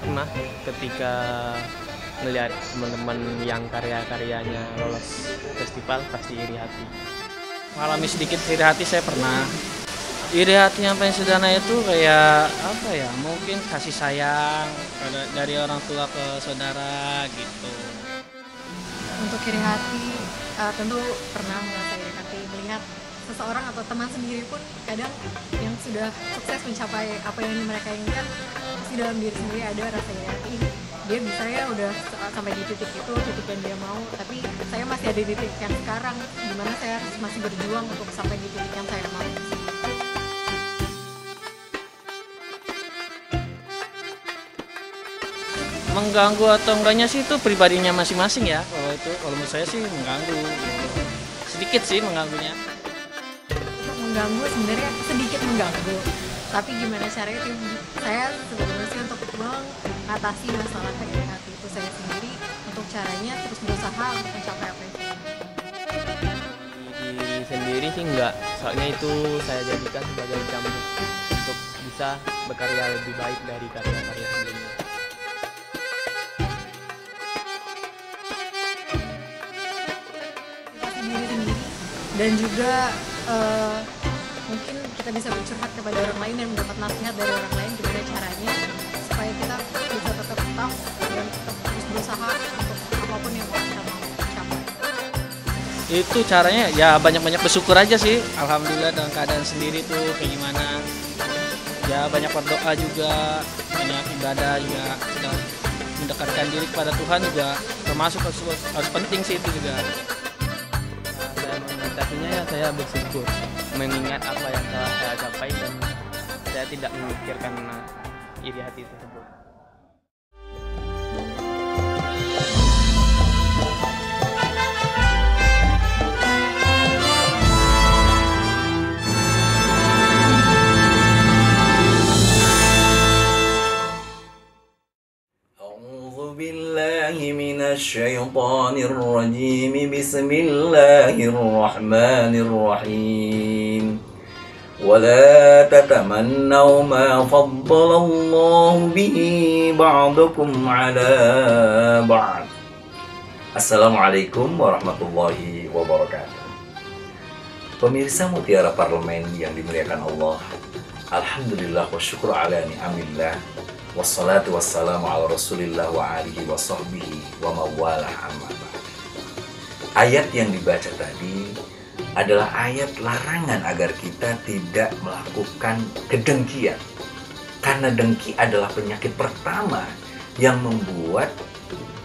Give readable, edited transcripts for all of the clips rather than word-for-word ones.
hikmah ketika melihat teman-teman yang karya-karyanya lolos festival, pasti iri hati. Mengalami sedikit iri hati saya pernah. Iri hati yang paling sederhana itu kayak apa ya? Mungkin kasih sayang dari orang tua ke saudara gitu. Untuk iri hati, tentu pernah merasa iri hati melihat seseorang atau teman sendiri pun kadang yang sudah sukses mencapai apa yang mereka inginkan, pasti dalam diri sendiri ada rasa iri hati. Dia bisa ya udah sampai di titik itu, titik yang dia mau, tapi saya masih ada di titik yang sekarang, dimana saya masih berjuang untuk sampai di titik yang saya mau. Mengganggu atau enggaknya sih itu pribadinya masing-masing ya. Kalau menurut saya sih mengganggu. Sedikit sih mengganggunya. Untuk mengganggu sebenarnya sedikit mengganggu, tapi gimana caranya saya sebenarnya sih untuk mengatasi masalah iri hati itu saya sendiri, untuk caranya terus berusaha untuk mencapai apa itu. Diri sendiri sih enggak, soalnya itu saya jadikan sebagai cambuk untuk bisa berkarya lebih baik dari karya-karya sebelumnya. Diri sendiri dan juga mungkin kita bisa bercurhat kepada orang lain dan mendapat nasihat dari orang lain gimana caranya supaya kita bisa tetap tough dan tetap terus berusaha untuk apapun yang kita mau capai. Itu caranya ya banyak-banyak bersyukur aja sih. Alhamdulillah dalam keadaan sendiri tuh kayak gimana. Ya banyak berdoa juga, banyak ibadah juga, sudah mendekatkan diri kepada Tuhan juga termasuk harus penting sih itu juga. Dan mengatasinya ya saya bersyukur, mengingat apa yang telah saya capai dan saya tidak memikirkan iri hati tersebut. الشيطان الرجيم بسم الله الرحمن الرحيم ولا تتمنوا ما فضل الله به بعضكم على بعض. Assalamualaikum warahmatullahi wabarakatuh. Pemirsa Mutiara Parlemen yang dimuliakan Allah, alhamdulillah wa syukur ala ni'amillah, wassalatu wassalamu ala rasulillah wa alihi wa sahbihi wa mawalah amma ba'd. Ayat yang dibaca tadi adalah ayat larangan agar kita tidak melakukan kedengkian. Karena dengki adalah penyakit pertama yang membuat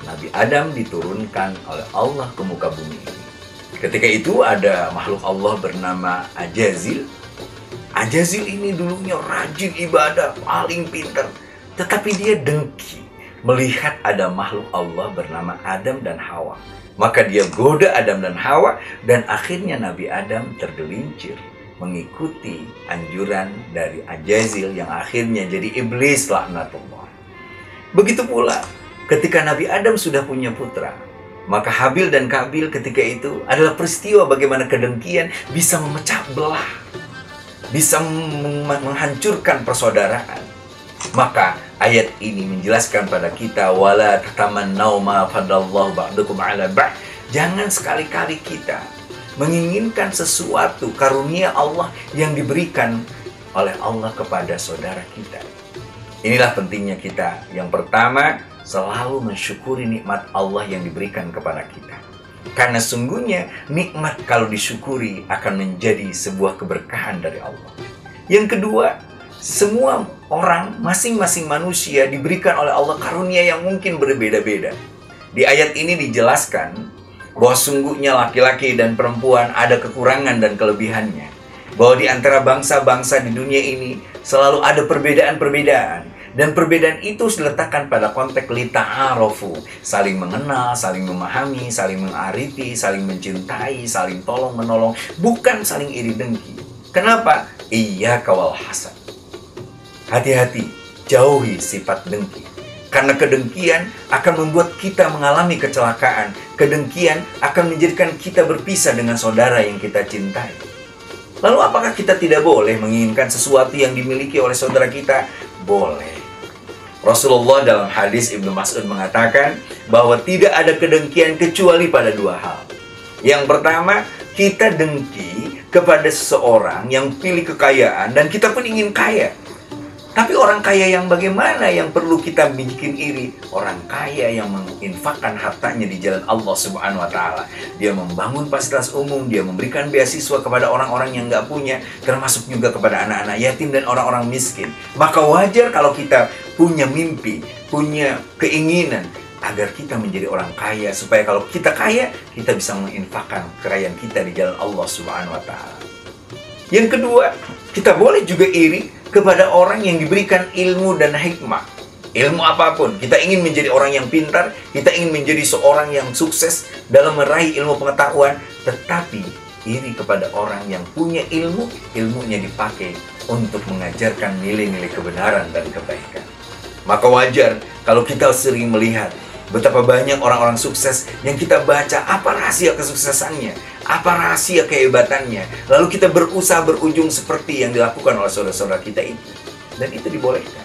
Nabi Adam diturunkan oleh Allah ke muka bumi ini. Ketika itu ada makhluk Allah bernama Ajazil. Ajazil ini dulunya rajin ibadah, paling pintar. Tetapi dia dengki melihat ada makhluk Allah bernama Adam dan Hawa. Maka dia goda Adam dan Hawa dan akhirnya Nabi Adam tergelincir mengikuti anjuran dari Ajazil yang akhirnya jadi iblis laknatullah. Begitu pula ketika Nabi Adam sudah punya putra, maka Habil dan Kabil ketika itu adalah peristiwa bagaimana kedengkian bisa memecah belah, bisa menghancurkan persaudaraan. Maka ayat ini menjelaskan pada kita wala tatamannau ma fadallahu ba'dukum 'ala ba'd. Jangan sekali-kali kita menginginkan sesuatu karunia Allah yang diberikan oleh Allah kepada saudara kita. Inilah pentingnya kita. Yang pertama, selalu mensyukuri nikmat Allah yang diberikan kepada kita. Karena sungguhnya nikmat kalau disyukuri akan menjadi sebuah keberkahan dari Allah. Yang kedua, semua orang, masing-masing manusia diberikan oleh Allah karunia yang mungkin berbeda-beda. Di ayat ini dijelaskan bahwa sungguhnya laki-laki dan perempuan ada kekurangan dan kelebihannya. Bahwa di antara bangsa-bangsa di dunia ini selalu ada perbedaan-perbedaan. Dan perbedaan itu diletakkan pada konteks lita'arofu. Saling mengenal, saling memahami, saling mengariti, saling mencintai, saling tolong-menolong. Bukan saling iri dengki. Kenapa? Iyyaka wal hasad. Hati-hati, jauhi sifat dengki. Karena kedengkian akan membuat kita mengalami kecelakaan. Kedengkian akan menjadikan kita berpisah dengan saudara yang kita cintai. Lalu apakah kita tidak boleh menginginkan sesuatu yang dimiliki oleh saudara kita? Boleh. Rasulullah dalam hadis Ibnu Mas'ud mengatakan bahwa tidak ada kedengkian kecuali pada dua hal. Yang pertama, kita dengki kepada seseorang yang pilih kekayaan dan kita pun ingin kaya. Tapi orang kaya yang bagaimana yang perlu kita bikin iri? Orang kaya yang menginfakkan hartanya di jalan Allah Subhanahu wa Ta'ala. Dia membangun fasilitas umum, dia memberikan beasiswa kepada orang-orang yang nggak punya, termasuk juga kepada anak-anak yatim dan orang-orang miskin. Maka wajar kalau kita punya mimpi, punya keinginan agar kita menjadi orang kaya, supaya kalau kita kaya, kita bisa menginfakkan kekayaan kita di jalan Allah Subhanahu wa Ta'ala. Yang kedua, kita boleh juga iri kepada orang yang diberikan ilmu dan hikmah. Ilmu apapun, kita ingin menjadi orang yang pintar, kita ingin menjadi seorang yang sukses dalam meraih ilmu pengetahuan, tetapi iri kepada orang yang punya ilmu, ilmunya dipakai untuk mengajarkan nilai-nilai kebenaran dan kebaikan. Maka wajar kalau kita sering melihat betapa banyak orang-orang sukses yang kita baca apa rahasia kesuksesannya, apa rahasia kehebatannya. Lalu kita berusaha berujung seperti yang dilakukan oleh saudara-saudara kita itu. Dan itu dibolehkan.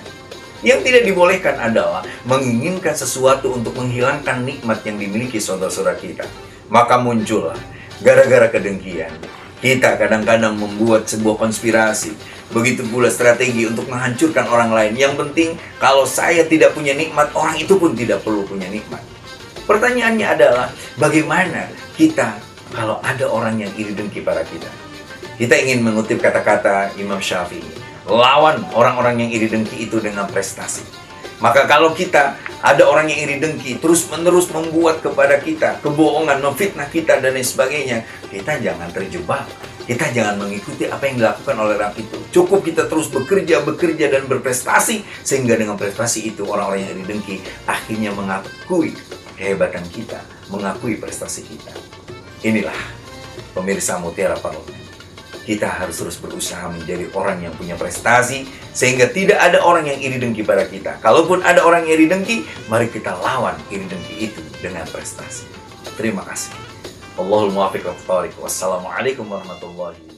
Yang tidak dibolehkan adalah menginginkan sesuatu untuk menghilangkan nikmat yang dimiliki saudara-saudara kita. Maka muncullah gara-gara kedengkian, kita kadang-kadang membuat sebuah konspirasi. Begitu pula strategi untuk menghancurkan orang lain. Yang penting, kalau saya tidak punya nikmat, orang itu pun tidak perlu punya nikmat. Pertanyaannya adalah, bagaimana kita kalau ada orang yang iri dengki pada kita? Kita ingin mengutip kata-kata Imam Syafi'i. Lawan orang-orang yang iri dengki itu dengan prestasi. Maka kalau kita ada orang yang iri dengki, terus-menerus membuat kepada kita kebohongan, memfitnah kita dan lain sebagainya, kita jangan terjebak. Kita jangan mengikuti apa yang dilakukan oleh orang itu. Cukup kita terus bekerja dan berprestasi, sehingga dengan prestasi itu orang-orang yang iri dengki akhirnya mengakui kehebatan kita, mengakui prestasi kita. Inilah pemirsa Mutiara Parlemen. Kita harus terus berusaha menjadi orang yang punya prestasi, sehingga tidak ada orang yang iri dengki pada kita. Kalaupun ada orang yang iri dengki, mari kita lawan iri dengki itu dengan prestasi. Terima kasih. Allahul muwaffiq wa thariq. Wassalamualaikum warahmatullahi wabarakatuh.